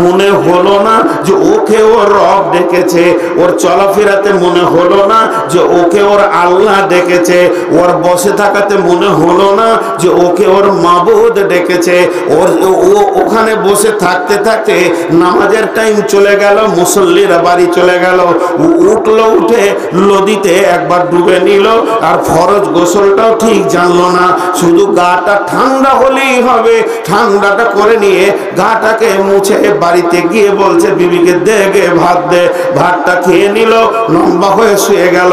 মনে হলো না যে ওকে ওর রব ডেকেছে, ওর চলাফেরাতে মনে হলো না যে ওকে ওর আল্লাহ ডেকেছে, ওর বসে থাকাতে মনে হলো না যে ওকে ওর মাবুদ ডেকেছে। ও ওখানে বসে থাকতে থাকতে নামাজের টাইম চলে গেল, মুসল্লিরা বাড়ি চলে গেল, উঠলো, উঠে নদীতে একবার ডুবে নিল, আর ফরজ গোসলটাও ঠিক জানলো না, শুধু গাটা ঠান্ডা হলেই হবে, ঠান্ডাটা করে নিয়ে গাটাকে মুছে বাড়িতে গিয়ে বলছে বিবিকে দে গে ভাত দে, ভাতটা খেয়ে নিল, লম্বা হয়ে শুয়ে গেল।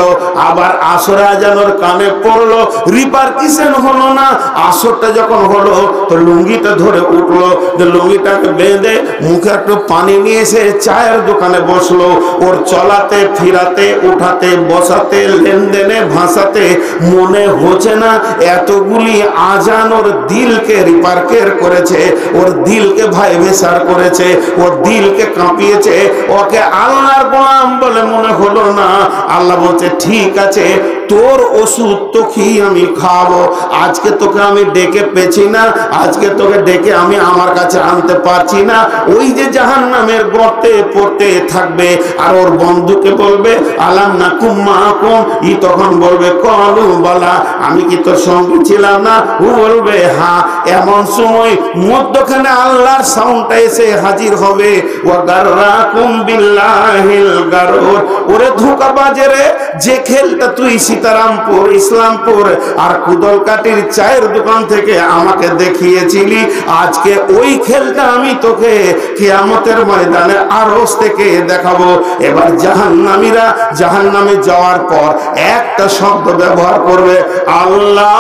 আবার আসর আজানোর কানে পড়লো, রিপারকিশন হলো না। আসরটা যখন হলো তো লুঙ্গিটা ধরে উঠলো, লুঙ্গিটাকে বেঁধে মুখে একটু পানি নিয়ে এসে চায়ের দোকানে বসলো। ওর চলাতে ফিরাতে উঠাতে বসাতে লেনদেনে ভাষাতে মনে হচ্ছে না এতগুলি আজান ওর দিলকে রিপারকের করেছে, ওর দিলকে ভাইব্রেশন করেছে, ওর দিলকে কাঁপিয়েছে। ওকে আল্লাহর গোলাম বলে মনে হলো না। আল্লাহ বলছে ঠিক আছে, তোর ওষুধ তো কি আমি খাবো, আজকে তোকে আমি ডেকে পেছি না, আজকে তোকে ডেকে আমি আমার কাছে আনতে পারছি না। ওই যে জাহান্নামের গর্তে পড়তে থাকবে, আর ওর বন্ধুকে বলবে আলাম না কুম্মা কুম, ই তখন বলবে কলু বলা, আমি কি তোর সঙ্গে ছিলাম না? ও বলবে হ্যাঁ। এমন সময় মধ্যখানে আল্লাহর সাউন্ডটা এসে হাজির হবে, ওয়া গাররাকুম বিল্লাহিল গারুর, ওরে ধোঁকাবাজে রে, যে খেলটা তুই সীতারামপুর, ইসলামপুর আর কুদলকাটির চায়ের দোকান থেকে আমাকে দেখিয়েছিলি, আজকে ওই খেলটা আমি তোকে কিয়ামতের ময়দানে আরশ থেকে দেখাবো। এবার জাহান্নামীরা জাহান্নামে যাওয়ার পর একটা শব্দ ব্যবহার করবে, আল্লাহ।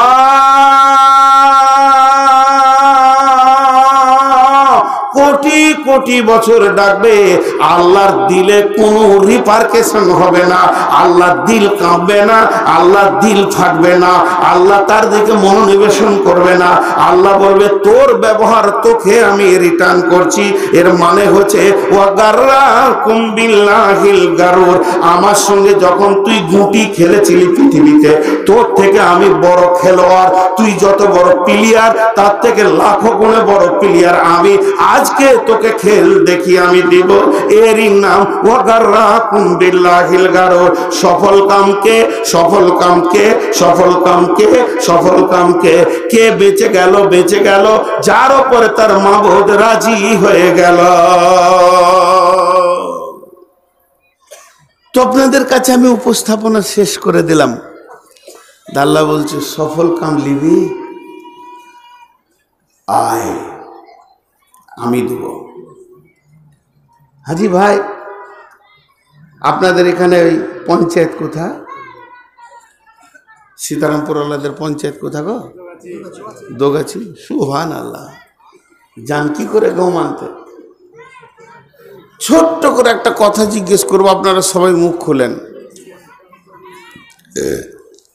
কোটি কোটি বছর ডাকবে, আল্লাহর দিলে কোনো রিপারকেশন হবে না, আল্লাহর দিল কাঁপবে না, আল্লাহর দিল ফাটবে না, আল্লাহ তার দিকে মনোনিবেশন করবে না। আল্লাহ বলবে তোর ব্যবহার তোকে আমি রিটার্ন করছি। এর মানে হচ্ছে ওয়া গাররাকুম বিল্লাহিল গারুর, আমার সঙ্গে যখন তুই গুটি খেলেছিলি পৃথিবীতে, তোর থেকে আমি বড় খেলোয়াড়, তুই যত বড় প্লেয়ার তার থেকে লাখো গুণে বড় প্লেয়ার আমি, আজকে তোকে খেল দেখি আমি দিব। এরই নাম ওয়া গাররাকুম বিল্লাহিল গারুর। সফল কামকে সফল কামকে সফল কামকে সফল কামকে কে বেঁচে গেল? বেঁচে গেল যার উপরে তার মাবুদ রাজি হয়ে গেল। তো আপনাদের কাছে আমি উপস্থাপনা শেষ করে দিলাম। আল্লাহ বলছে সফল কাম লিবি, আয় আমি দেব। হাজি ভাই, আপনাদের এখানে ওই পঞ্চায়েত কোথা? সীতারামপুর আল্লাদের পঞ্চায়েত কোথা গো? দোগাছি। সুবহান আল্লাহ। যান কি করে গো মানতে? ছোট্ট করে একটা কথা জিজ্ঞেস করবো, আপনারা সবাই মুখ খুলেন।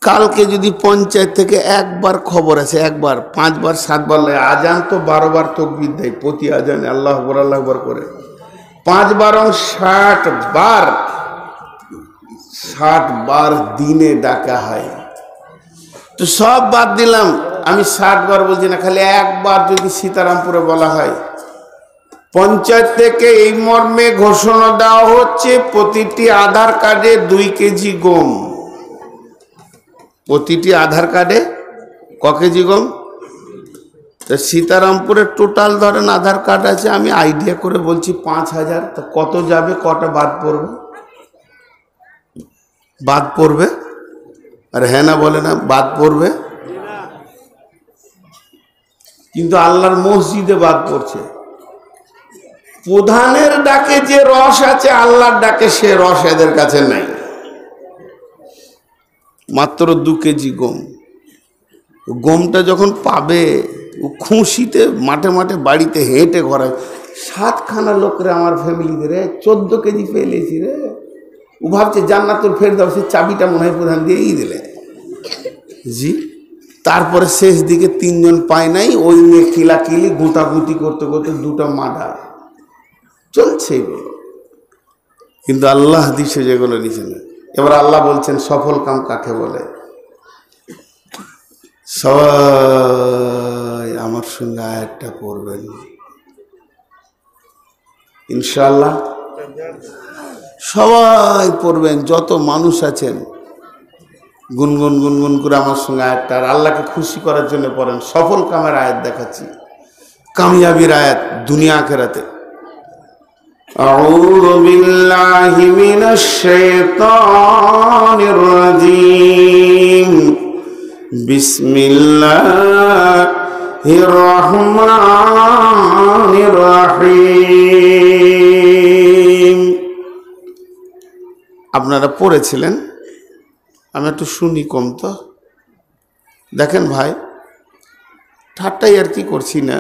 কালকে যদি পঞ্চায়েত থেকে একবার খবর আছে, একবার 5 বার 7 বার, আজান তো 12 বার তাকবীর দেয় প্রতি আজানে, আল্লাহু আকবার আল্লাহু আকবার করে 5 বার 60 বার, 60 বার দিনে ডাকা হয়। তো সব বাদ দিলাম, আমি 60 বার বলছি না, খালি একবার যদি সীতারামপুরে বলা হয়, পঞ্চায়েত থেকে এই মর্মে ঘোষণা দেওয়া হচ্ছে প্রতিটি আধার কার্ডে 2 কেজি গম, প্রতিটি আধার কার্ডে ক কেজি গম। তো সীতারামপুরের টোটাল ধরেন আধার কার্ড আছে, আমি আইডিয়া করে বলছি 5000, তো কত যাবে? কটা বাদ পড়বে? বাদ পড়বে? আর হ্যাঁ না বলে না, বাদ পড়বে। কিন্তু আল্লাহর মসজিদে বাদ পড়ছে। প্রধানের ডাকে যে রস আছে, আল্লাহর ডাকে সে রস এদের কাছে নাই। মাত্র 2 কেজি গম। গমটা যখন পাবে, ও খুশিতে মাঠে মাঠে বাড়িতে হেঁটে ঘরে 7খানা লোকরে আমার ফ্যামিলিতে রে 14 কেজি পেয়েছি রে। ও ভাবছে জান্নাতুল ফেরদাউসের চাবিটা মনে হয় প্রধান দিয়েই দিলে। জি, তারপরে শেষ দিকে 3 জন পায় নাই, ওই মেয়ে কিলাকিলি গুঁতাগুঁতি করতে করতে 2টা মাডা চলছে এগুলো। কিন্তু আল্লাহ দিছে যেগুলো নিছে না। এবার আল্লাহ বলছেন সফল কাম কাকে বলে? সবাই আমার সঙ্গে আয়াতটা পড়বেন। ইনশাআল্লাহ সবাই পড়বেন, যত মানুষ আছেন গুনগুন গুনগুন করে আমার সঙ্গে আয়াতটা, আর আল্লাহকে খুশি করার জন্য পড়েন। সফল কামের আয়াত দেখাচ্ছি, কামিয়াবির আয়াত দুনিয়া আখিরাতে। আউযু বিল্লাহি মিনাশ শাইতানির রাজীম। বিসমিল্লাহির রহমানির রহিম। আপনারা পড়েছিলেন, আমি একটু শুনি কম তো। দেখেন ভাই, ঠাট্টাই আর কি করছি না,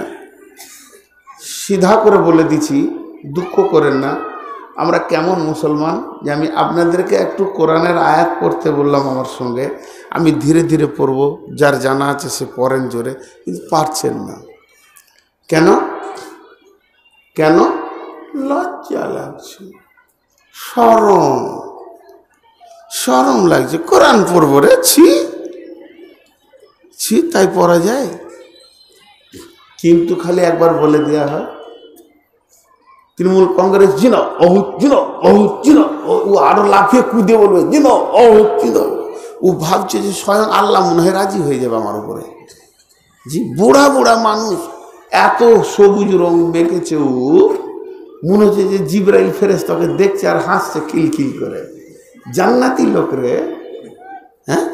সিধা করে বলে দিছি, দুঃখ করেন না। আমরা কেমন মুসলমান যে আমি আপনাদেরকে একটু কোরআনের আয়াত পড়তে বললাম আমার সঙ্গে, আমি ধীরে ধীরে পড়ব, যার জানা আছে সে পড়েন জোরে, কিন্তু পারছেন না। কেন? কেন? লজ্জা লাগছে, শরম লাগছে। কোরআন পড়ব রে, ছি তাই পড়া যায়? কিন্তু খালি একবার বলে দেওয়া হয়, তৃণমূল কংগ্রেস জিনো অহুত জিনো অহুত জিনো, ও আরো লাফিয়ে কুদে বলবে জিনো অহুত জিনো। ও ভাবছে যে স্বয়ং আল্লাহ মনে হয় রাজি হয়ে যাবে আমার উপরে। জি, বুড়া বুড়া মানুষ, এত সবুজ রং মেখেছে, ও মনে হচ্ছে যে জিবরাইল ফেরেশতাকে দেখছে আর হাসছে কিলকিল করে, জান্নাতি লোক রে। হ্যাঁ,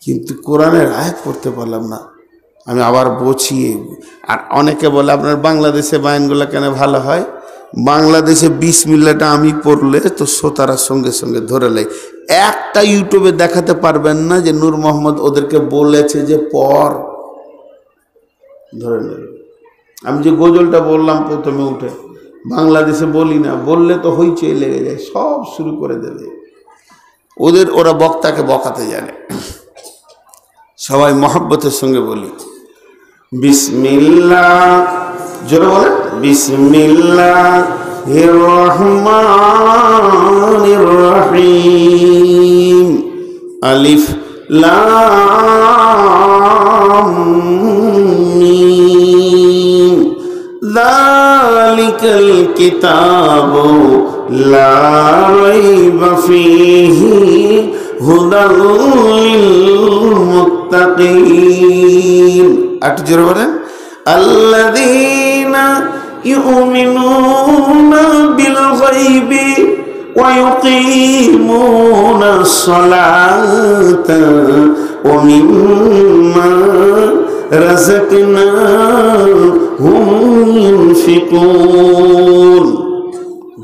কিন্তু কোরআনের আয়াত পড়তে পারলাম না। আমি আবার বছিয়ে, আর অনেকে বলে আপনার বাংলাদেশে বায়ানগুলো কেন ভালো হয়? বাংলাদেশে বিসমিল্লাহটা আমি পড়লে তো শ্রোতারা সঙ্গে সঙ্গে ধরে লাই। একটা ইউটিউবে দেখাতে পারবেন না যে নূর মোহাম্মদ ওদেরকে বলেছে যে পড়, ধরে নেবে। আমি যে গজলটা বললাম প্রথমে উঠে, বাংলাদেশে বলি না, বললে তো হইচই লেগে যায়, সব শুরু করে দেবে। ওরা বক্তাকে বকাতে জানে। সবাই মহব্বতের সঙ্গে বলি বিসমিল্লাহ, জোরে বলেন বিসমিল্লাহির রহমানির রহিম। আলিফ লাম মিম। যালিকাল কিতাবু লা রাইবা ফীহি হুদাল লিল মুত্তাকিন। একটু জোরে বলেন আল্লাযীনা ইউমিনুনা বিল গায়বি ওয়া ইউকিমুনাস সালাতা ওয়া মিম্মা রাযাকনাহুম ইউনফিকুন।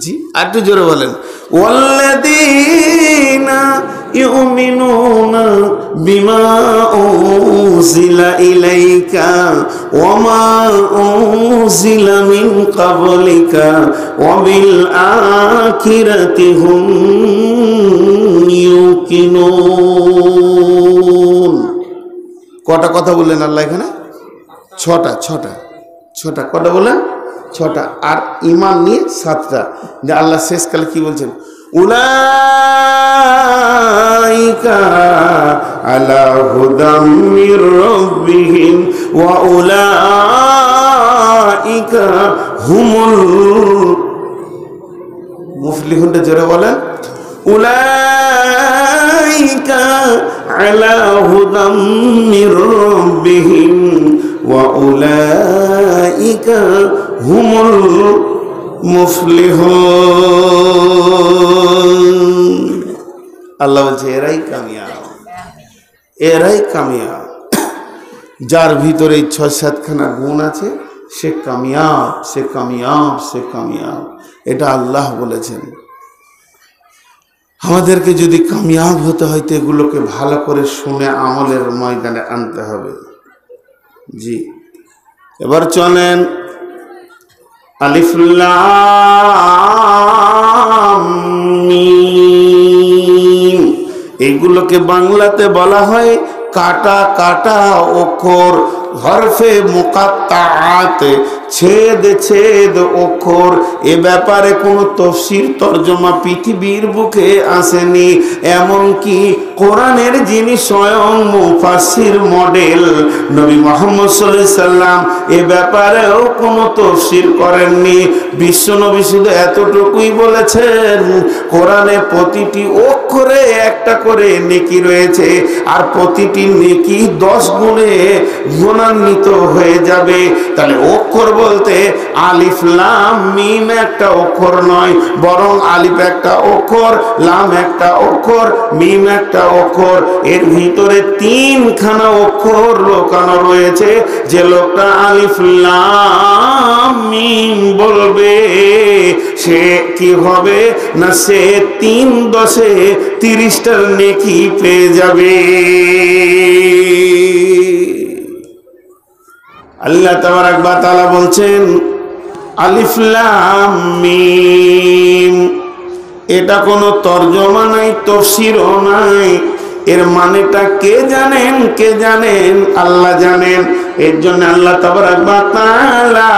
জি, একটু জোরে বলেন ওয়াল্লাযীনা ইউমিনুনা বিমা উনজিলা ইলাইকা ওয়া মা উনজিলা মিন ক্বাবলিকা ওয়া বিল আখিরাতি হুম ইউকিনুন। কটা কথা বললেন আল্লাহ এখানে? ছটা। কটা বললেন? ছটা। আর ঈমান নিয়ে 7টা। যে আল্লাহ শেষকালে কি বলছেন? উলাইকা আলা হুদাম মির রাব্বিহিম ওয়া উলাইকা হুমুল মুফলিহুন। জোরে বলেন উলাইকা আলা হুদাম মির রাব্বিহিম ওয়া উলাইকা হুমুল মুফলিহুন। আল্লাহ বলছে এরাই কামিয়াব। যার ভিতরে 6-7খানা গুণ আছে সে কামিয়াব। এটা আল্লাহ বলেছেন। আমাদেরকে যদি কামিয়াব হতে হয় তো এগুলোকে ভালো করে শুনে আমলের ময়দানে আনতে হবে। জি, এবার চলেন আলিফ লাম মিম। এগুলোকে বাংলাতে বলা হয় কাটা কাটা অক্ষর, হরফে মুকাত্তাআত। ছেদ ছেদ অক্ষর। এ ব্যাপারে কোনো তফসির তর্জমা পৃথিবীর বুকে আসেনি। এমনকি কোরআনের যিনি স্বয়ং মুফাসসির মডেল নবী মুহাম্মদ সাল্লাল্লাহু আলাইহি সাল্লাম, এ ব্যাপারেও কোনো তফসির করেননি। বিশ্বনবী শুধু এতটুকুই বলেছেন, কোরআনে প্রতিটি অক্ষরে একটা করে নেকি রয়েছে, আর প্রতিটি নেকি 10 গুণে গুণান্বিত হয়ে যাবে। তাহলে অক্ষর বলতে আলিফ লাম মিম একটা অক্ষর নয়, বরং আলিফ একটা অক্ষর, লাম একটা অক্ষর, মিম একটা অক্ষর। এর ভিতরে 3খানা অক্ষর লুকানো রয়েছে। যে লোকটা আলিফ লাম মিম বলবে সে কি হবে না, সে 3 10 30টার নেকি পেয়ে যাবে। আল্লাহ তাবারাক ওয়া তাআলা বলছেন আলিফ লাম মিম, এটা কোনো তর্জমা নাই, তফসিরও নাই। এর মানেটা কে জানেন? কে জানেন? আল্লাহ জানেন। এর জন্য আল্লাহ তাবারাক ওয়া তাআলা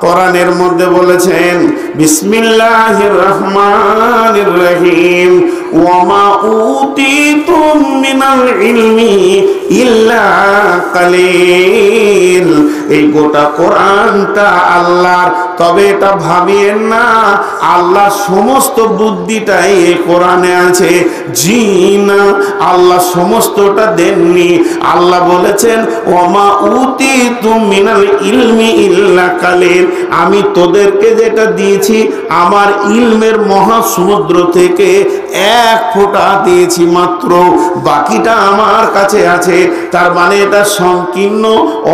কোরআনের মধ্যে বলেছেন বিসমিল্লাহির রহমানির রহিম, ওয়া মা উতিতুম মিনাল ইলমি ইল্লা কালিল। এই গোটা কোরআনটা আল্লাহর, তবে এটা ভাবিয়েন না আল্লাহ সমস্ত বুদ্ধিটাই এই কোরআনে আছে। জি না, আল্লাহ সমস্তটা দেননি। আল্লাহ বলেছেন ওয়া মা উতিতুম মিনাল ইলমি ইল্লা কালিল, আমি তোদেরকে যেটা দিয়েছি আমার ইলমের মহাসমুদ্র থেকে 1 ফোঁটা দিয়েছি মাত্র, বাকিটা আমার কাছে আছে। তার মানে এটা সংকীর্ণ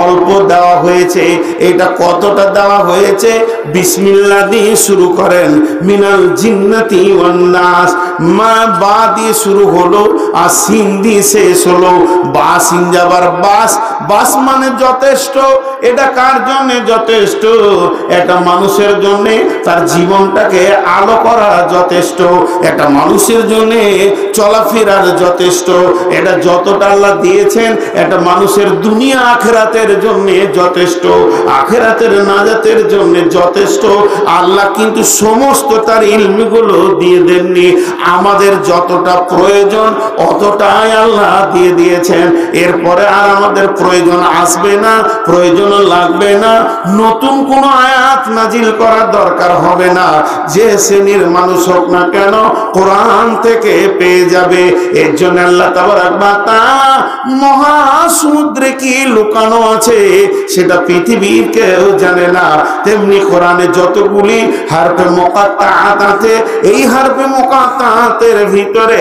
অল্প দেওয়া হয়েছে। এটা কতটা দেওয়া হয়েছে? বিসমিল্লাহ দিয়ে শুরু করেন, মিনাল জিন্নাতি ওয়ান নাস, মা বা দিয়ে শুরু হলো আর সিন দিয়ে শেষ হলো। বা সিন যাবার বাস, বাস মানে যথেষ্ট। এটা কার জন্য যথেষ্ট? একটা মানুষের জন্য তার জীবনটাকে আলো করা যথেষ্ট, একটা মানুষের জন্য চলাফেরার যথেষ্ট। এটা যতটা আল্লাহ দিয়েছেন একটা মানুষের দুনিয়া আখিরাতের জন্য যথেষ্ট, আখিরাতের নাজাতের জন্য যথেষ্ট। আল্লাহ কিন্তু সমস্ত তার ইলমগুলো দিয়ে দেননি, আমাদের যতটা প্রয়োজন অতটাই আল্লাহ দিয়ে দিয়েছেন। এরপরে আর আমাদের প্রয়োজন আসবে না, প্রয়োজন লাগবে না, নতুন কোনো আয়াত নাজিল করার দরকার হবে না। যে শ্রেণীর মানুষ হোক না কেন কোরআন থেকে পেয়ে যাবে। এর জন্য আল্লাহ তাবারাক ওয়া তাআলা মহাসমুদ্রে কি লুকানো আছে সেটা পৃথিবীর কেউ জানে না। তেমনি কোরআনে যতগুলি হারফে মুকাত্তাআত আছে, এই হারফে মুকাত্তাআতের ভিতরে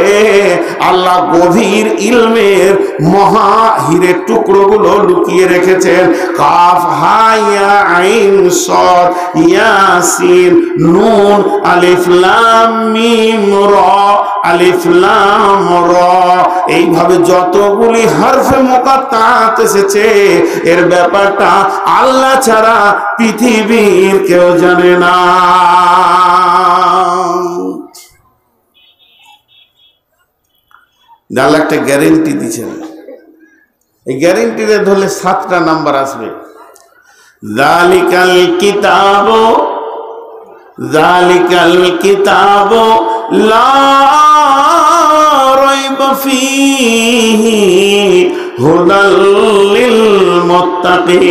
আল্লাহ গভীর ইলমের মহা হীরের টুকরোগুলো লুকিয়ে রেখেছেন। কাফ হা ইয়া আইন সাদ ইয়াসিন নুন আলিফ লাম মিম রা, আলিফ লাম রা, এইভাবে যতগুলি হরফে মুকাত্তাআত এসেছে এর ব্যাপারটা আল্লাহ ছাড়া পৃথিবীর কেউ জানে না। আল্লাহ একটা গ্যারেন্টি দিয়েছেন, এই গ্যারেন্টিতে ধরলে 7টা নাম্বার আসবে। যালিকাল কিতাবু, যালিকাল কিতাবু লা রাইবা ফীহি হুদাল লিল মুত্তাকিন।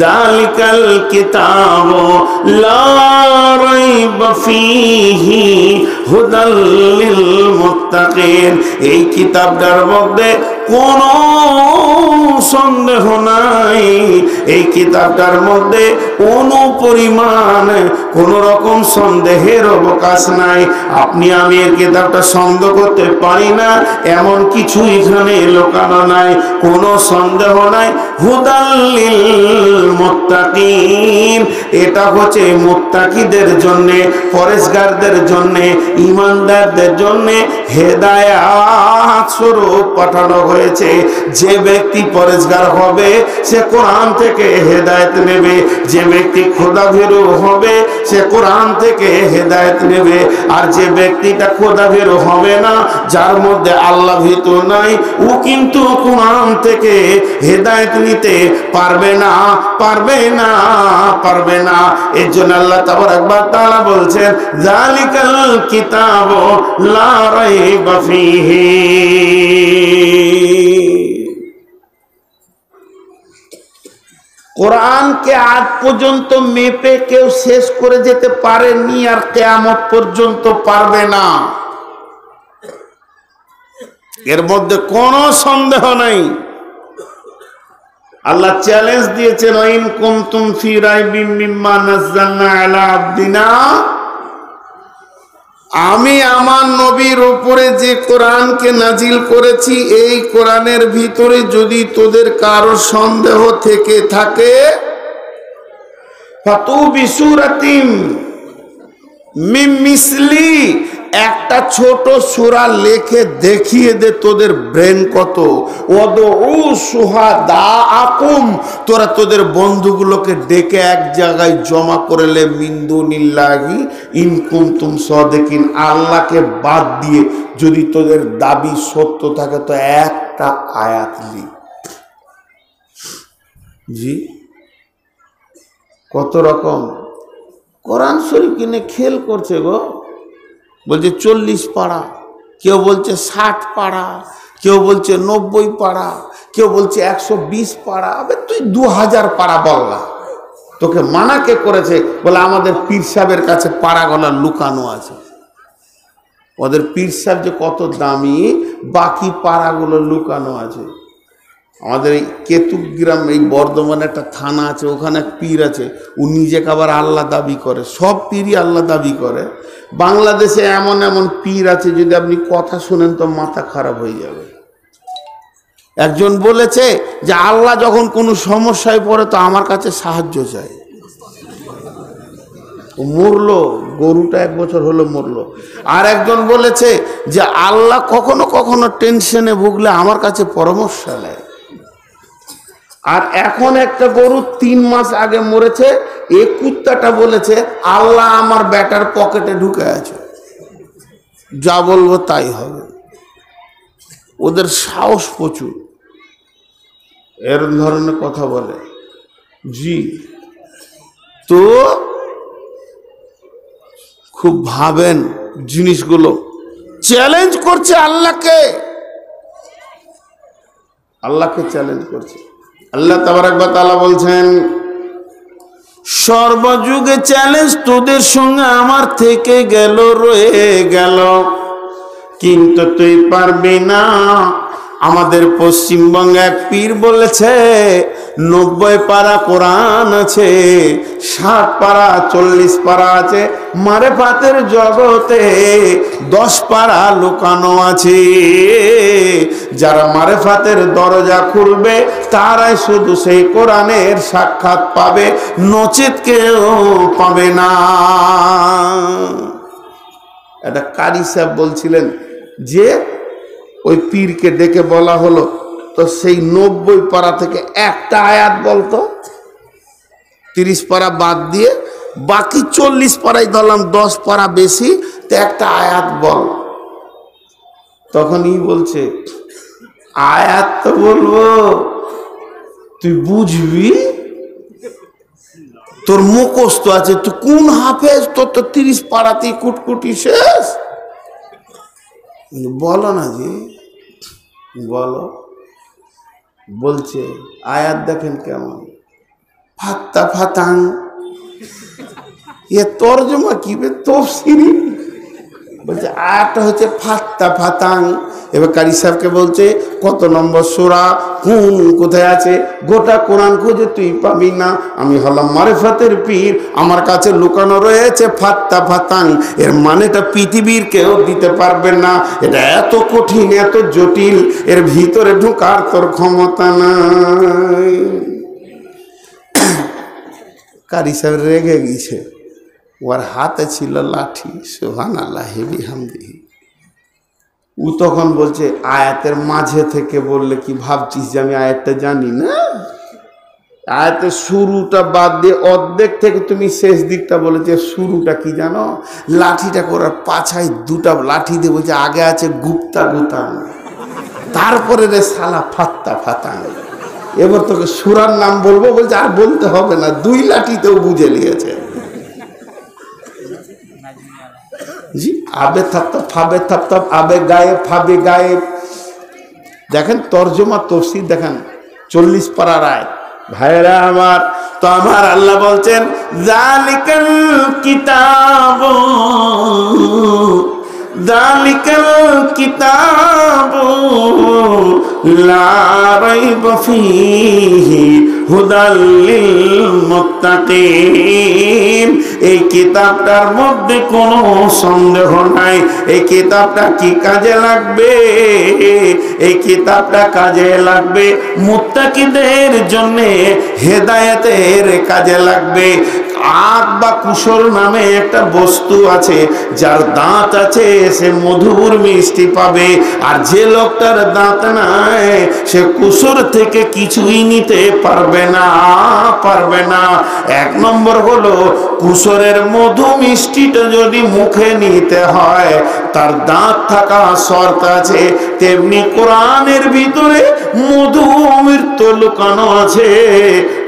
যালিকাল কিতাবু লা রাইবা ফীহি হুদাল লিল মুত্তাকিন। এই কিতাবটার মধ্যে কোনো সন্দেহ নাই, এই কিতাবটার মধ্যে কোনো পরিমাণ কোন রকম সন্দেহের অবকাশ নাই। আপনি আমি এই কিতাবটা সন্দেহ করতে পারি না এমন কিছু এখানে লুকানো নাই, কোনো সন্দেহ নাই। হুদাল লিল মুত্তাকিন, এটা হচ্ছে মুত্তাকিদের জন্য, পরেশগারদের জন্য, ঈমানদারদের জন্য হেদায়েত স্বরূপ পাঠানো হয়েছে। যে ব্যক্তি পরেশগার হবে সে কোরআন থেকে হেদায়েত নেবে, যে ব্যক্তি খোদাভীরু হবে সে কোরআন থেকে হেদায়েত নেবে। আর যে ব্যক্তিটা খোদাভীর হবে না, যার মধ্যে আল্লাহ ভীত নাই, ও কিন্তু কোরআন থেকে হেদায়েত নিতে পারবে না, পারবে না, পারবে না। এর জন্য আল্লাহ তাবারাক ওয়া তাআলা বলছেন, যালিকাল কিতাবু লা রাইবা ফীহি। কোরআনকে আজ পর্যন্ত মেপে কেউ শেষ করে যেতে পারেনি, আর কিয়ামত পর্যন্ত পারবে না। এর মধ্যে কোনো সন্দেহ নাই। আল্লাহ চ্যালেঞ্জ দিয়েছেন, ইন কুনতুম ফি রাইবিম মিম্মা নাযালনা আলা আবদিনা, আমি আমার নবীর উপরে যে কোরআনকে নাজিল করেছি, এই কোরআনের ভিতরে যদি তোদের কারো সন্দেহ থেকে থাকে, ফাতু বিসূরাতিম মিন মিসলি, একটা ছোট সূরা লিখে দেখিয়ে দে তোদের ব্রেন কত। ওয়াদউ শুহাদাআকুম, তোরা তোদের বন্ধুগুলোকে ডেকে এক জায়গায় জমা করে লে, মিন দুনিল্লাহি ইন কুনতুম সাদিকিন, আল্লাহকে বাদ দিয়ে যদি তোদের দাবি সত্য থাকে তো একটা আয়াত লিখ। জি, কত রকম কোরআন শরীফ কিনে খেল করছে গো। বলছে 40 পারা, কেউ বলছে 60 পারা, কেউ বলছে 90 পারা, কেউ বলছে 120 পারা। আবে তুই 2000 পারা বল না, তোকে মানা কে করেছে? বলে আমাদের পীর সাহেবের কাছে পারাগুলো লুকানো আছে। ওদের পীর সাহেব যে কত দামি, বাকি পারাগুলো লুকানো আছে। আমাদের এই কেতুগ্রাম, এই বর্ধমানে একটা থানা আছে, ওখানে এক পীর আছে, ও নিজেকে আবার আল্লাহ দাবি করে। সব পীরই আল্লাহ দাবি করে। বাংলাদেশে এমন এমন পীর আছে, যদি আপনি কথা শুনেন তো মাথা খারাপ হয়ে যাবে। একজন বলেছে যে আল্লাহ যখন কোনো সমস্যায় পড়ে তো আমার কাছে সাহায্য চায়। মরলো, গরুটা 1 বছর হলো মরলো। আর একজন বলেছে যে আল্লাহ কখনো কখনো টেনশনে ভুগলে আমার কাছে পরামর্শ নেয়। আর এখন একটা গরু 3 মাস আগে মরেছে, এই কুত্তাটা বলেছে আল্লাহ আমার ব্যাটার পকেটে ঢুকে আছে, যা বলবো তাই হবে। ওদের সাহস প্রচুর, এর ধরনের কথা বলে। জি, তো খুব ভাবেন জিনিসগুলো। চ্যালেঞ্জ করছে আল্লাহকে, আল্লাহকে চ্যালেঞ্জ করছে। আল্লাহ তাবারাক ওয়া তাআলা বলছেন, সর্বযুগে চ্যালেঞ্জ তোদের সঙ্গে আমার থেকে গেল, রয়ে গেল, কিন্তু তুই পারবি না। আমাদের পশ্চিমবঙ্গে এক পীর বলেছে 90 পারা কোরআন আছে, 60 পারা 40 পারা আছে, মারেফাতের জগতে 10 পারা লুকানো আছে। যারা মারেফাতের দরজা খুলবে তারাই শুধু সেই কোরআনের সাক্ষাৎ পাবে, নচেত কেউ পাবে না। একটা কারি সাহেব বলছিলেন যে ওই পীরকে ডেকে বলা হলো, তো সেই 90 পারা থেকে একটা আয়াত বলতো, 30 পারা বাদ দিয়ে বাকি 40 পারাই ধরলাম, 10 পারা বেশি, তো একটা আয়াত বল। তখনই বলছে, আয়াত তো বলবো, তুই বুঝবি, তোর মুখস্থ আছে, তুই কোন হাফেজ, তোর তো 30 পারাতেই কুটকুটি শেষ। বলো না জি, বলো। বলছে আয়াত দেখেন কেমন, ফাত্তা ফাতাং, এ তরজমা কি বে, তাফসীরি। বলছে আয়াতটা হচ্ছে ফাত্তা ফাতাং। এবার কারি সাহেবকে বলছে কত নম্বর সূরা, কোন কোথায় আছে, গোটা কোরআন খুঁজে তুই পাবি না। আমি হলাম মারিফাতের পীর, আমার কাছে লুকানো রয়েছে ফাত্তা ফাতাং। এর মানেটা পৃথিবীর কেউ দিতে পারবে না, এটা এত কঠিন, এত জটিল, এর ভিতরে ঢোকার তোর ক্ষমতা নাই। কারি সাহেব রেগে গেছে, ওর হাতে ছিল লাঠি, সুবহানাল্লাহি বিহামদিহি। ও তখন বলছে আয়াতের মাঝে থেকে বললে কি ভাবছিস যে আমি আয়াতটা জানি না? আয়াতে শুরুটা বাদ দিয়ে অর্ধেক থেকে তুমি শেষ দিকটা বলেছে। শুরুটা কি জানো? লাঠিটা করার পাছায় দুটা লাঠি দিয়ে বলছে আগে আছে গুপ্তা গুতান, তারপরে রে সালা ফাত্তা ফাতান। এবার তোকে সুরার নাম বলবো, বলছে আর বলতে হবে না, দুই লাঠিতেও বুঝে নিয়েছে। জি, আবে থাপ্তাপ ফাবে থাপ্তাপ, আবে গায়েব ফাবে গায়েব। দেখেন তর্জমা তফসির দেখেন 40 পারার আয়াত। ভাইরা আমার, তো আমার আল্লাহ বলছেন যালিকাল কিতাবু, যালিকাল কিতাবু লা রাইবা ফীহি হুদাল লিল মুত্তাকিন। এই কিতাবটার মধ্যে কোনো সন্দেহ নাই। এই কিতাবটা কি কাজে লাগবে? এই কিতাবটা কাজে লাগবে মুত্তাকিদের জন্য, হেদায়েতের কাজে লাগবে। আখ বা কুসর নামে একটা বস্তু আছে, যার দাঁত আছে সে মধুর মিষ্টি পাবে, আর যে লোকটার দাঁত নাই সে কুসর থেকে কিছুই নিতে পারবে না, পারবে না। এক নম্বর হলো কুসরের মধু মিষ্টিটা যদি মুখে নিতে হয় তার দাঁত থাকা শর্ত আছে, তেমনি কোরআনের ভিতরে মধু অমৃত লুকানো আছে।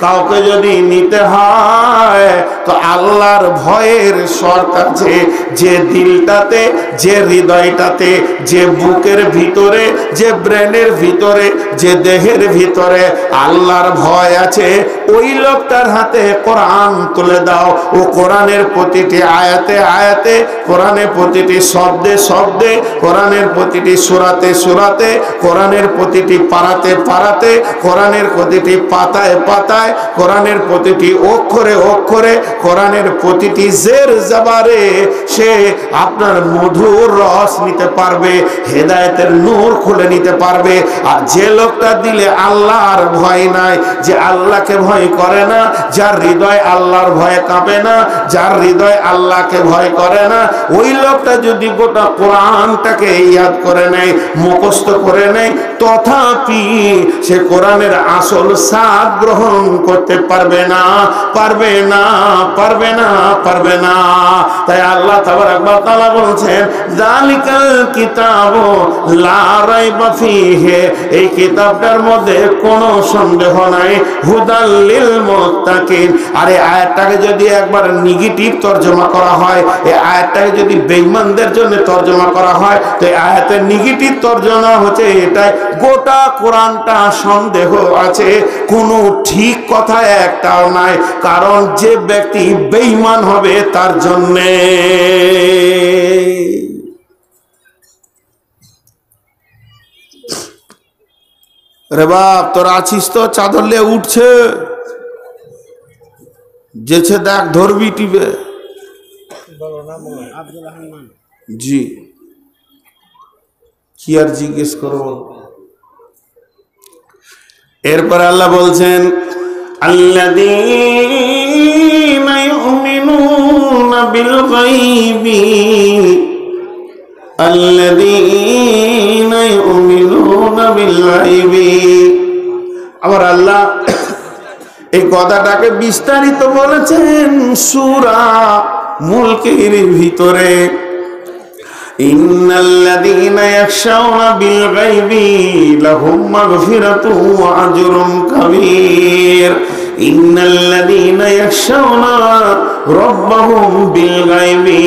কাউকে যদি নিতে হয় তো আল্লাহর ভয়ের শর্ত আছে, যে দিলটাতে, যে হৃদয়টাতে, যে বুকের ভিতরে, যে ব্রেনের ভিতরে, যে দেহের ভিতরে আল্লাহর ভয় আছে, ওই লোকটার হাতে কোরআন তুলে দাও। ও কোরআনের প্রতিটি আয়াতে আয়াতে, কোরআনের প্রতিটি শব্দে শব্দে, কোরআনের প্রতিটি সূরাতে সূরাতে, কোরআনের প্রতিটি পারাতে পারাতে, কোরআনের প্রতিটি পাতায় পাতায়, কোরআনের প্রতিটি অক্ষরে অক্ষরে, কোরআনের প্রতিটি জের জবারে সে আপনার মধুর রস নিতে পারবে, হেদায়েতের নূর খুলে নিতে পারবে। আর যে লোকটা দিলে আল্লাহর ভয় নাই, যে আল্লাহকে ভয় করে না, যার হৃদয় আল্লাহর ভয়ে কাঁপে না, যার হৃদয় আল্লাহকে ভয় করে না, ওই লোকটা যদি গোটা কোরআনটাকে ইয়াদ করে নেয়, মুখস্থ করে নেয়, তথাপি সে কোরআনের আসল স্বাদ গ্রহণ করতে পারবে না, পারবে না, পারবে না, পারবে না। তাই আল্লাহ তাবারাক ওয়া তাআলা বলছেন যালিকাল কিতাবু লা রাইবা ফীহি, এই কিতাবটার মধ্যে কোনো সন্দেহ নাই, হুদাল লিল মুত্তাকিন। আর এই আয়াতটাকে যদি একবার নেগেটিভ তরজমা করা হয়, এই আয়াতটাকে যদি বেঈমানদের জন্য তরজমা করা হয়, তো এই আয়াতের নেগেটিভ তরজমা হচ্ছে এটাই, গোটা কোরআনটা সন্দেহ আছে, কোনো ঠিক কথা একটাও নাই। কারণ যে ব্যক্তি বেঈমান হবে তার জন্যে। রে বাপ, তোর আছিস তো, চাদর লে উঠছে, যেছে দেখ ধরবি টিবে। জি, কি আর জিজ্ঞেস করবো। এরপর আল্লাহ বলছেন আল্লাযীনা ইউমিনুনা বিল গায়বি, আল্লাযীনা ইউমিনুনা বিল গায়বি। আবার আল্লাহ এই কথাটাকে বিস্তারিত বলেছেন সূরা মুলকের ভিতরে, ইন্নাল্লাযীনা ইয়াখশাউনা বিল গায়বি লাহুম মাগফিরাতুন ওয়া আজরুন কাবীর। ইন্নাল্লাযীনা ইয়াখশাউনা রাব্বাহুম বিল গায়বি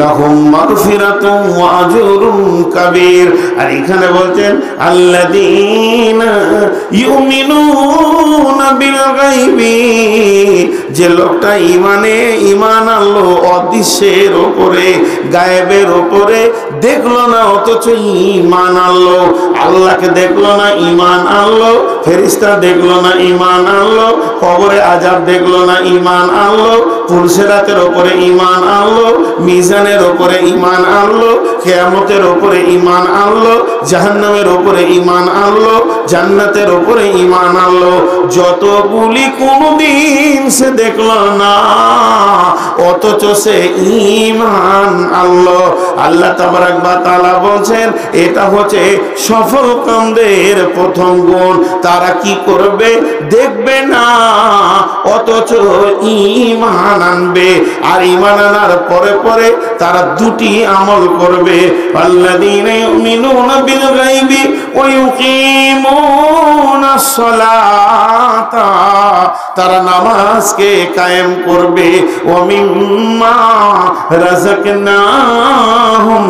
লাহুম মাগফিরাতুন ওয়া আজরুন কাবীর। আর এখানে বলছেন আল্লাযীনা ইউমিনুনা বিল গায়বি, যে লোকটা ইমানে ঈমান আনলো অদৃশ্যের উপরে, গায়েবের উপরে, দেখলো না অথচ ঈমান আনলো, আল্লাহকে দেখলো না ঈমান আনলো, ফেরেশতা দেখলো না ঈমান আনলো, কবরে আযাব দেখলো না ঈমান আনলো, পুলসিরাতের উপরে ঈমান আনলো, মিজানের উপরে ঈমান আনলো, কিয়ামতের উপরে ঈমান আনলো, জাহান্নামের উপরে ঈমান আনলো, জান্নাতের উপরে ঈমান আনলো, যতগুলি কোনদিন সে দেখলো না, অথচ সে ঈমান আল্লাহ। আল্লাহ তাবারাক ওয়া তাআলা বলেন এটা হচ্ছে সফল কামদের প্রথম গুণ। তারা কি করবে দেখবে না, অথচ ঈমান আনবে। আর ঈমান আনার পরে পরে তারা দুটি আমল করবে, আল্লাযীনা ইউমিনুনা বিল গায়বি ওয়া ইউকিমুনাস সালাতা, তারা নামাজকে কায়েম করবে, ওয়া মিম্মা রাযাকনাহুম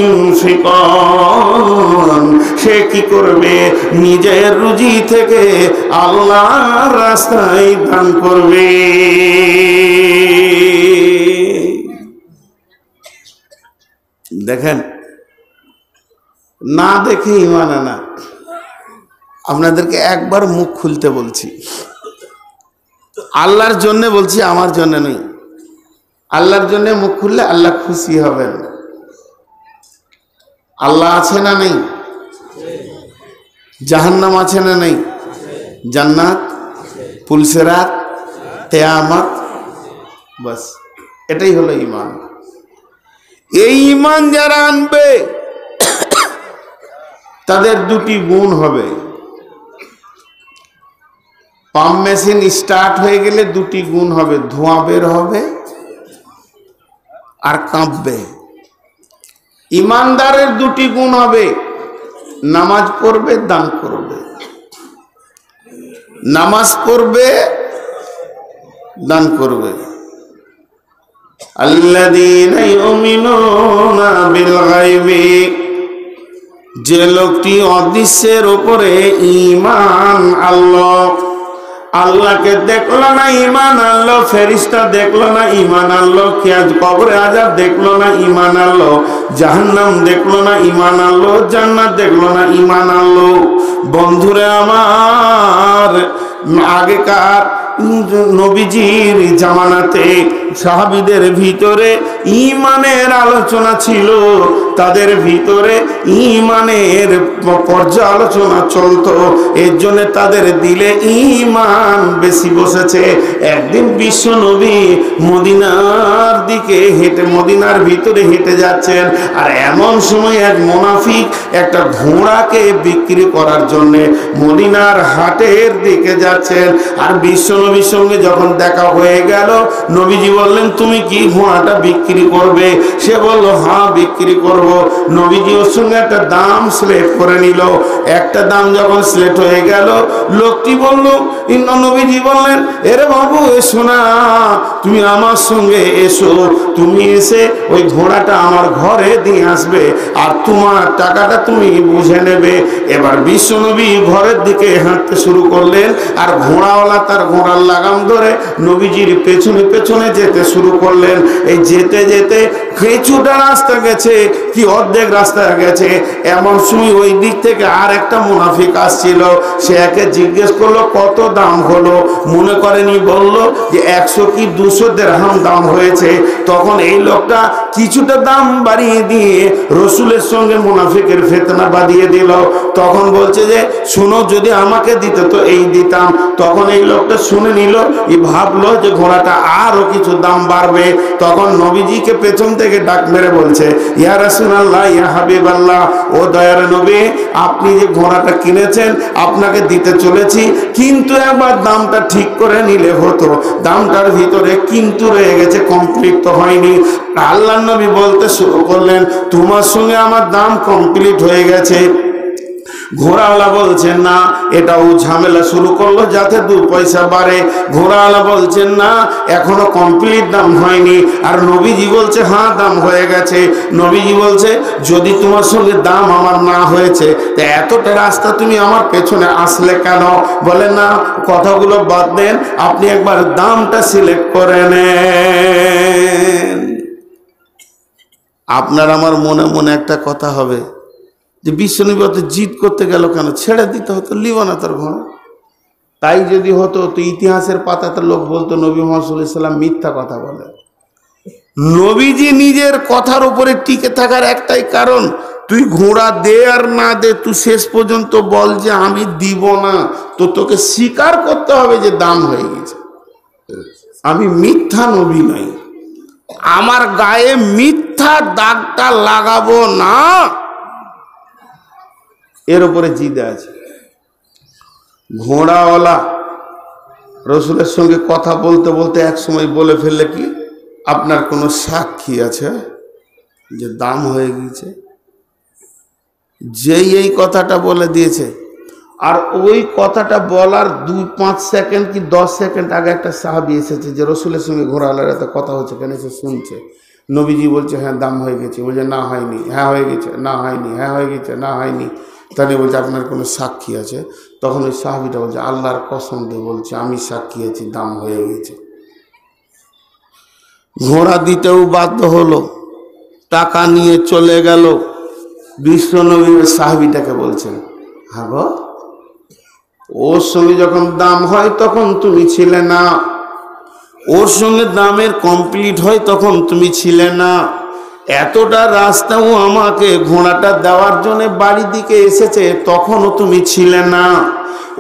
ইউনফিকুন, সে কি করবে নিজের রুজি থেকে আল্লাহর রাস্তায় দান করবে। দেখেন, না দেখে ঈমান আনা। আপনাদেরকে একবার মুখ খুলতে বলছি, আল্লাহর জন্য বলছি, আমার জন্য নই। আল্লাহর জন্য মুখ খুললে আল্লাহ খুশি হবেন। আল্লাহ আছে না নেই? জাহান্নাম আছে না নেই? জান্নাত, পুলসিরাত, কিয়ামত, বাস এটাই হলো ঈমান। এই ঈমান যারা আনবে তাদের দুটি গুণ হবে। পাম্প মেশিন স্টার্ট হয়ে গেলে দুটি গুণ হবে, ধোঁয়া বের হবে আর কাঁপবে। ঈমানদারের দুটি গুণ হবে, নামাজ পড়বে, দান করবে। নামাজ পড়বে, দান করবে। আল্লাযীনা ইউমিনুনা বিল গায়বি, যে লোকটি অদৃশ্যের উপরে ঈমান আনলো, আল্লাহকে দেখলো না ঈমান আনলো, ফেরেশতা দেখলো না ঈমান আনলো, কবরে আযাব দেখলো না ঈমান আনলো, জাহান্নাম দেখলো না ঈমান আনলো, জান্নাত দেখলো না ঈমান আনলো। বন্ধুরা আমার, আগেকার নবীজির জামানাতে সাহাবীদের ভিতরে ঈমানের আলোচনা ছিল, তাদের ভিতরে ঈমানের পর্যালোচনা চলতো, এর জন্য তাদের দিলে ঈমান বেশি বসেছে। একদিন বিশ্ব নবী মদিনার দিকে হেঁটে, মদিনার ভিতরে হেঁটে যাচ্ছেন, আর এমন সময় এক মুনাফিক একটা ঘোড়াকে বিক্রি করার জন্য মদিনার হাটের দিকে যাচ্ছেন। আর বিশ্ব নবীর সঙ্গে যখন দেখা হয়ে গেল, নবীজি বললেন তুমি কি ঘোড়াটা বিক্রি করবে? সে বলল হ্যাঁ বিক্রি করব। নবীজি ওর সঙ্গে একটা দাম সিলেক্ট করে নিল। একটা দাম যখন সিলেক্ট হয়ে গেল, লোকটি বলল, নবীজি বললেন এরে বাবু এসো না, তুমি আমার সঙ্গে এসো, তুমি এসে ওই ঘোড়াটা আমার ঘরে দিয়ে আসবে আর তোমার টাকাটা তুমি বুঝে নেবে। এবার বিশ্বনবী ঘরের দিকে হাঁটতে শুরু করলেন, আর ঘোড়াওয়ালা তার ঘোড়ার লাগাম ধরে নবীজির পেছনে পেছনে যেতে শুরু করলেন। এই যেতে যেতে কিছুটা রাস্তা গেছে কি অর্ধেক রাস্তা গেছে, এমন সময় ওই দিক থেকে আর একটা মুনাফিক আসছিল। সে একে জিজ্ঞেস করলো কত দাম হলো, মনে করেনি, বলল যে 100 কি 200 দিরহাম দাম হয়েছে। তখন এই লোকটা কিছুটা দাম বাড়িয়ে দিয়ে রসুলের সঙ্গে মুনাফিকের ফিতনা বাঁধিয়ে দিল। তখন বলছে যে শুনো, যদি আমাকে দিত তো এই দিতাম। তখন এই লোকটা শুনে নিল, এই ভাবলো যে ঘোড়াটা আরো কিছু দাম বাড়বে। তখন নবীজিকে পেছন থেকে ডাক মেরে বলছে, ইয়া রাসূলুল্লাহ, ইয়া হাবিবাল্লাহ, ও দয়ার নবী, আপনি যে ঘোড়াটা কিনেছেন আপনাকে দিতে চলেছি, কিন্তু একবার দামটা ঠিক করে নিলে হতো। দামটার ভিতরে কিন্তু রয়ে গেছে, কমপ্লিট তো হয়নি। আল্লাহর নবী বলতে শুরু করলেন, তোমার সঙ্গে আমার দাম কমপ্লিট হয়ে গেছে। ঘোড়াওয়ালা বলছেন না, এটাও ঝামেলা শুরু করলো যাতে 2 পয়সা বাড়ে। ঘোড়াওয়ালা বলছেন না, এখনো কমপ্লিট দাম হয়নি। আর নবীজি বলছে হ্যাঁ দাম হয়ে গেছে। নবীজি বলছে যদি তোমার সঙ্গে দাম আমার না হয়েছে, তা এতটা রাস্তা তুমি আমার পেছনে আসলে কেন? বলে না, কথাগুলো বাদ দেন, আপনি একবার দামটা সিলেক্ট করে নেন। আপনার আমার মনে মনে একটা কথা হবে যে বিশ্বনবী অত জিদ করতে গেল কেন? ছেড়ে দিতে হতো, লিব না তার ঘোড়া। তাই যদি হতো তো ইতিহাসের পাতাতে লোক বলতো নবী মুহাম্মদ সাল্লাল্লাহু আলাইহি ওয়াসাল্লাম মিথ্যা কথা বলে। নবীজি নিজের কথার উপরে টিকে থাকার একটাই কারণ, তুই ঘোড়া দে আর না দে, তুই শেষ পর্যন্ত বল যে আমি দিব না, তো তোকে স্বীকার করতে হবে যে দাম হয়ে গেছে। আমি মিথ্যা নবী নই, আমার গায়ে মিথ্যা দাগটা লাগাবো না, এর উপরে জিদ আছে। ঘোড়াওয়ালা রসুলের সঙ্গে কথা বলতে বলতে এক সময় বলে ফেললে কি, আপনার কোনো সাক্ষী আছে যে দাম হয়ে গিয়েছে? যেই এই কথাটা বলে দিয়েছে, আর ওই কথাটা বলার 2-5 সেকেন্ড কি 10 সেকেন্ড আগে একটা সাহাবী এসেছে যে রসুলের সঙ্গে ঘোড়াওয়ালার এত কথা হচ্ছে কেন, এসে শুনছে। নবীজি বলছে হ্যাঁ দাম হয়ে গেছে, বলছে না হয়নি, হ্যাঁ হয়ে গেছে, না হয়নি, হ্যাঁ হয়ে গেছে, না হয়নি। তাহলে বলছে আপনার কোনো সাক্ষী আছে? তখন ওই সাহাবীটা বলছে আল্লাহর কসম দিয়ে বলছে আমি সাক্ষী আছি, দাম হয়ে গেছে। ঘোড়া দিতেও বাধ্য হলো, টাকা নিয়ে চলে গেল। বিশ্বনবী সাহাবীটাকে বলছেন হ্যাঁ গো, ওর সঙ্গে যখন দাম হয় তখন তুমি ছিলে না, ওর সঙ্গে দামের কমপ্লিট হয় তখন তুমি ছিলে না, এতটা রাস্তাও আমাকে ঘোড়াটা দেওয়ার জন্য বাড়ি দিকে এসেছে তখনও তুমি ছিলে না,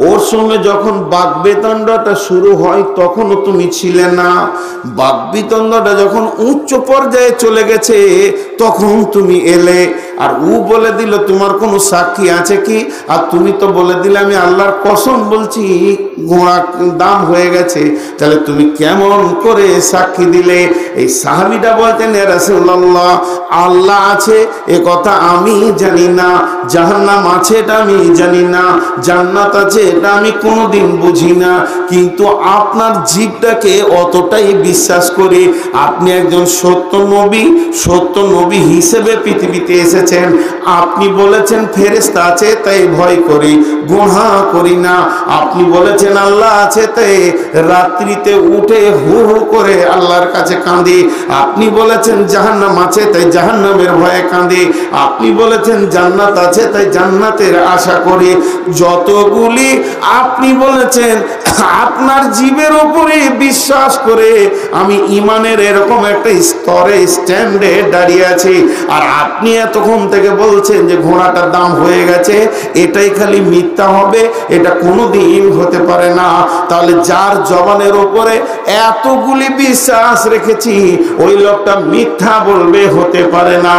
ওর সঙ্গে যখন বাগবিতণ্ডাটা শুরু হয় তখনও তুমি ছিলে না, বাগবিতণ্ডাটা যখন উচ্চ পর্যায়ে চলে গেছে তখন তুমি এলে। আর ও বলে দিল তোমার কোনো সাক্ষী আছে কি, আর তুমি তো বলে দিলে আমি আল্লাহর কসম বলছি ঘোড়া দাম হয়ে গেছে, তাহলে তুমি কেমন করে সাক্ষী দিলে? এই সাহাবীটা বলতেন ইয়া রাসূলুল্লাহ, আল্লাহ আছে এ কথা আমি জানি না, জাহান্নাম আছে এটা আমি জানি না, জান্নাত আছে এটা আমি কোনোদিন বুঝি না, কিন্তু আপনার জীবটাকে অতটাই বিশ্বাস করি। আপনি একজন সত্য নবী হিসেবে পৃথিবীতে এসেছেন, আপনি বলেছেন ফেরেশতা আছে তাই ভয় করি, গুনাহ করি না, আপনি বলেছেন আল্লাহ আছে তাই রাত্রিতে উঠে হু হু করে আল্লাহর কাছে কাঁদি, আপনি বলেছেন জাহান্নাম আছে তাই জাহান্নামের ভয়ে কাঁদি, আপনি বলেছেন জান্নাত আছে তাই জান্নাতের আশা করি। যতগুলি আপনি বলেছেন আপনার জীবের উপরে বিশ্বাস করে আমি ইমানের এরকম একটা স্তরে স্ট্যান্ডে দাঁড়িয়ে আছি, আর আপনি এতক্ষণ থেকে বলছেন যে ঘোড়াটার দাম হয়ে গেছে, এটাই খালি মিথ্যা হবে, এটা কোনোদিন হতে পারে না। তাহলে যার জবানের উপরে এতগুলি বিশ্বাস রেখেছি ওই লোকটা মিথ্যা বলবে? হতে পারে না,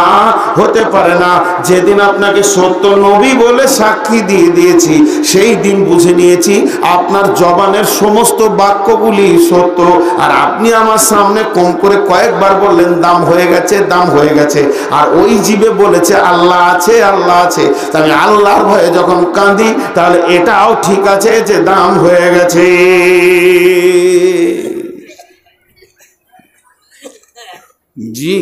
হতে পারে না। যেদিন আপনাকে সত্য নবী বলে সাক্ষী দিয়ে দিয়েছি সেই দিন বুঝে নিয়েছি আপনার জবানের সমস্ত বাক্যগুলি সত্য। আর আপনি আমার সামনে কম করে কয়েকবার বললেন দাম হয়ে গেছে, দাম হয়ে গেছে, আর ওই জীবে বলেছে আল্লাহ আছে, আল্লাহ আছে। আমি আল্লাহর ভয়ে যখন কাঁদি তাহলে এটাও ঠিক আছে যে দাম হয়ে গেছে। জি।